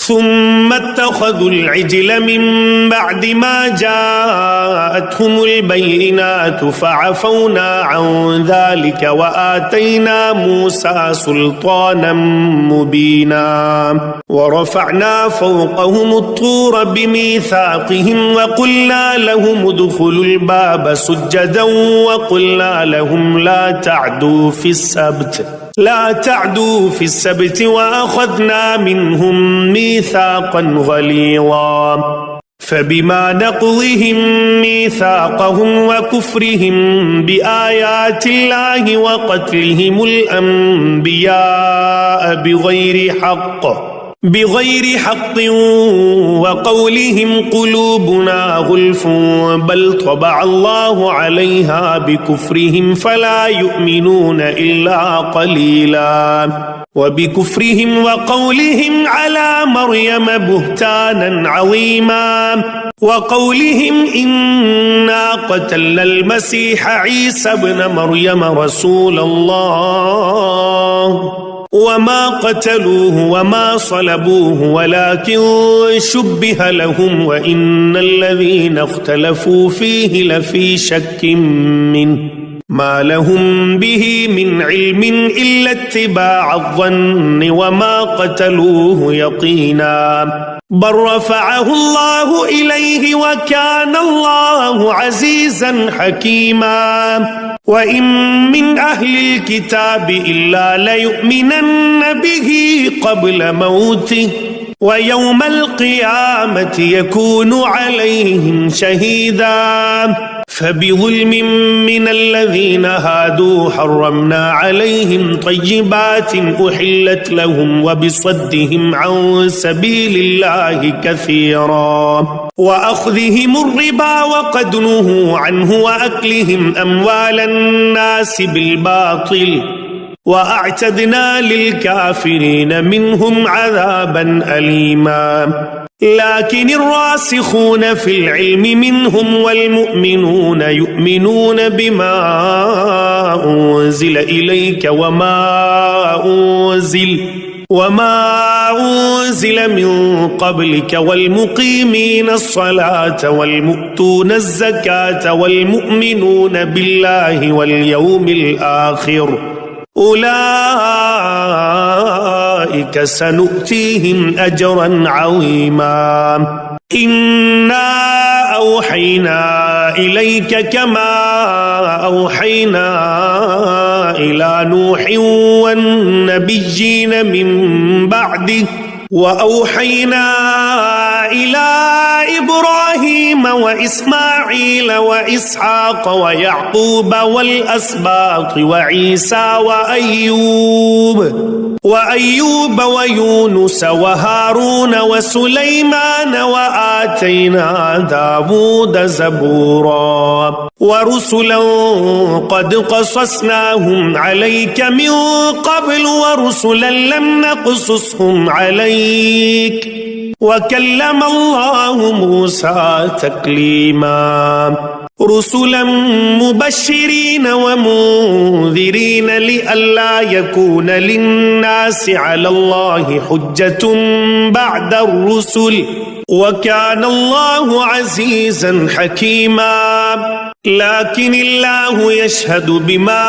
A: ثم اتخذوا العجل من بعد ما جاءتهم البينات فعفونا عن ذلك وآتينا موسى سلطانا مبينا ورفعنا فوقهم الطور بميثاقهم وقلنا لهم ادخلوا الباب سجدا وقلنا لهم لا تعدوا في السبت وأخذنا منهم ميثاقا غليظا فبما نقضهم ميثاقهم وكفرهم بآيات الله وقتلهم الأنبياء بغير حق وقولهم قلوبنا غلف بل طبع الله عليها بكفرهم فلا يؤمنون إلا قليلا وبكفرهم وقولهم على مريم بهتانا عظيما وقولهم إنا قتلنا المسيح عيسى ابن مريم رسول الله وما قتلوه وما صلبوه ولكن شبه لهم وإن الذين اختلفوا فيه لفي شك منه ما لهم به من علم إلا اتباع الظن وما قتلوه يقينا بل رفعه الله إليه وكان الله عزيزا حكيما وإن من أهل الكتاب إلا ليؤمنن به قبل موته ويوم القيامة يكون عليهم شهيدا فبظلم من الذين هادوا حرمنا عليهم طيبات أحلت لهم وبصدهم عن سبيل الله كثيرا وأخذهم الربا وقد نهوا عنه وأكلهم أموال الناس بالباطل وأعتدنا للكافرين منهم عذابا أليما لكن الراسخون في العلم منهم والمؤمنون يؤمنون بما أنزل إليك وما أنزل من قبلك والمقيمين الصلاة والمؤتون الزكاة والمؤمنون بالله واليوم الآخر أولئك سنؤتيهم أجرا عظيما. إنا أوحينا إليك كما أوحينا إلى نوح والنبيين من بعده وأوحينا إلى إبراهيم وإسماعيل وإسحاق ويعقوب والأسباط وعيسى وأيوب ويونس وهارون وسليمان وآتينا داود زبورا ورسلا قد قصصناهم عليك من قبل ورسلا لم نقصصهم عليك وكلم الله موسى تكليما. رسلا مبشرين ومنذرين لئلا يكون للناس على الله حجة بعد الرسل وكان الله عزيزا حكيما. لكن الله يشهد بما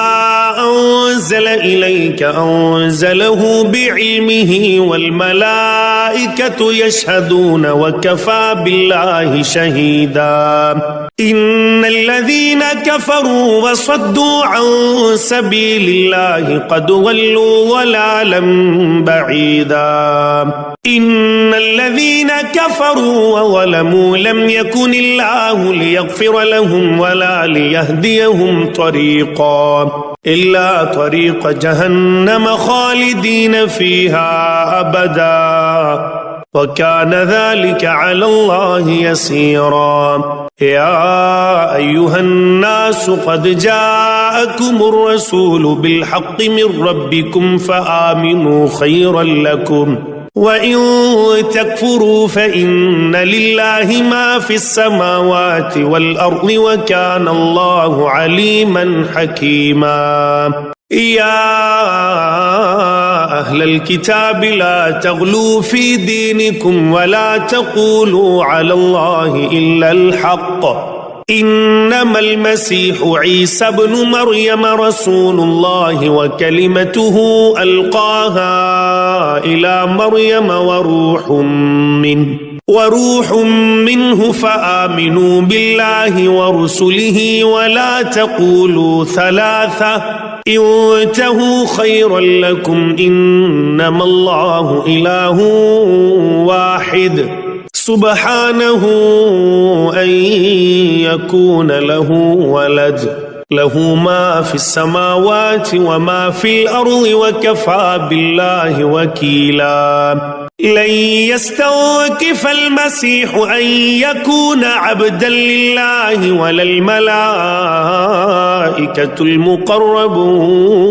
A: أنزل إليك أنزله بعلمه والملائكة يشهدون وكفى بالله شهيدا. إن الذين كفروا وصدوا عن سبيل الله قد ضلوا ضلالا بعيدا. إن الذين كفروا وظلموا لم يكن الله ليغفر لهم ولا ليهديهم طريقا إلا طريق جهنم خالدين فيها أبدا وكان ذلك على الله يسيرا. يا أيها الناس قد جاءكم الرسول بالحق من ربكم فآمنوا خيرا لكم وإن تكفروا فإن لله ما في السماوات والأرض وكان الله عليما حكيما. يا أهل الكتاب لا تغلوا في دينكم ولا تقولوا على الله إلا الحق إنما المسيح عيسى ابن مريم رسول الله وكلمته ألقاها إلى مريم وروح منه فآمنوا بالله ورسله ولا تقولوا ثلاثة انتهوا خيرا لكم إنما الله إله واحد سبحانه أن يكون له ولد له ما في السماوات وما في الأرض وكفى بالله وكيلا. لن يستنكف المسيح أن يكون عبدا لله ولا الملائكة المقربون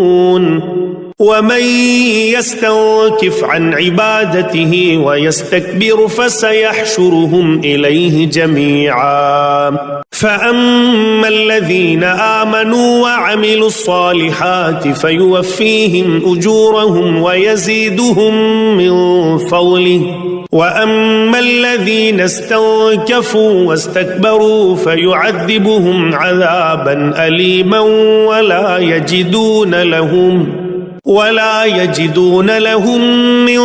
A: ومن يستنكف عن عبادته ويستكبر فسيحشرهم إليه جميعا. فأما الذين آمنوا وعملوا الصالحات فيوفيهم أجورهم ويزيدهم من فضله وأما الذين استنكفوا واستكبروا فيعذبهم عذابا أليما ولا يجدون لهم من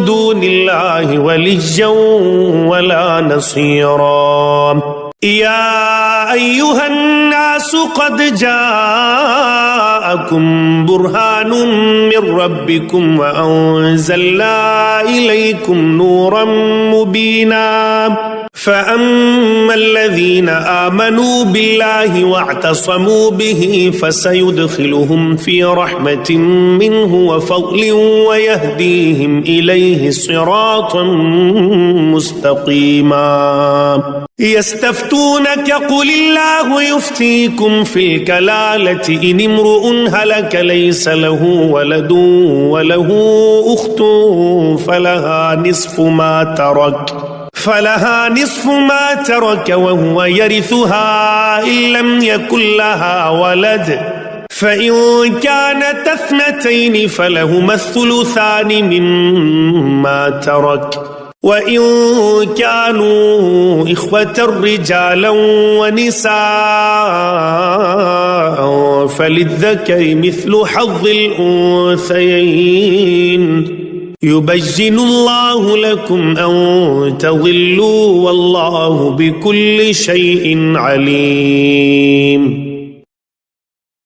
A: دون الله وليا ولا نصيرا. يا أيها الناس قد جاءكم برهان من ربكم وأنزلنا إليكم نورا مبينا. فأما الذين آمنوا بالله واعتصموا به فسيدخلهم في رحمة منه وفضل ويهديهم إليه صراطا مستقيما. يستفتونك قل الله يفتيكم في الكلالة إن امرؤ هلك ليس له ولد وله أخت فلها نصف ما ترك وهو يرثها إن لم يكن لها ولد فإن كانت اثنتين فلهما الثلثان مما ترك وإن كانوا إخوة رجالا ونساء فللذكر مثل حظ الأنثيين يبين الله لكم أن تضلوا والله بكل شيء عليم.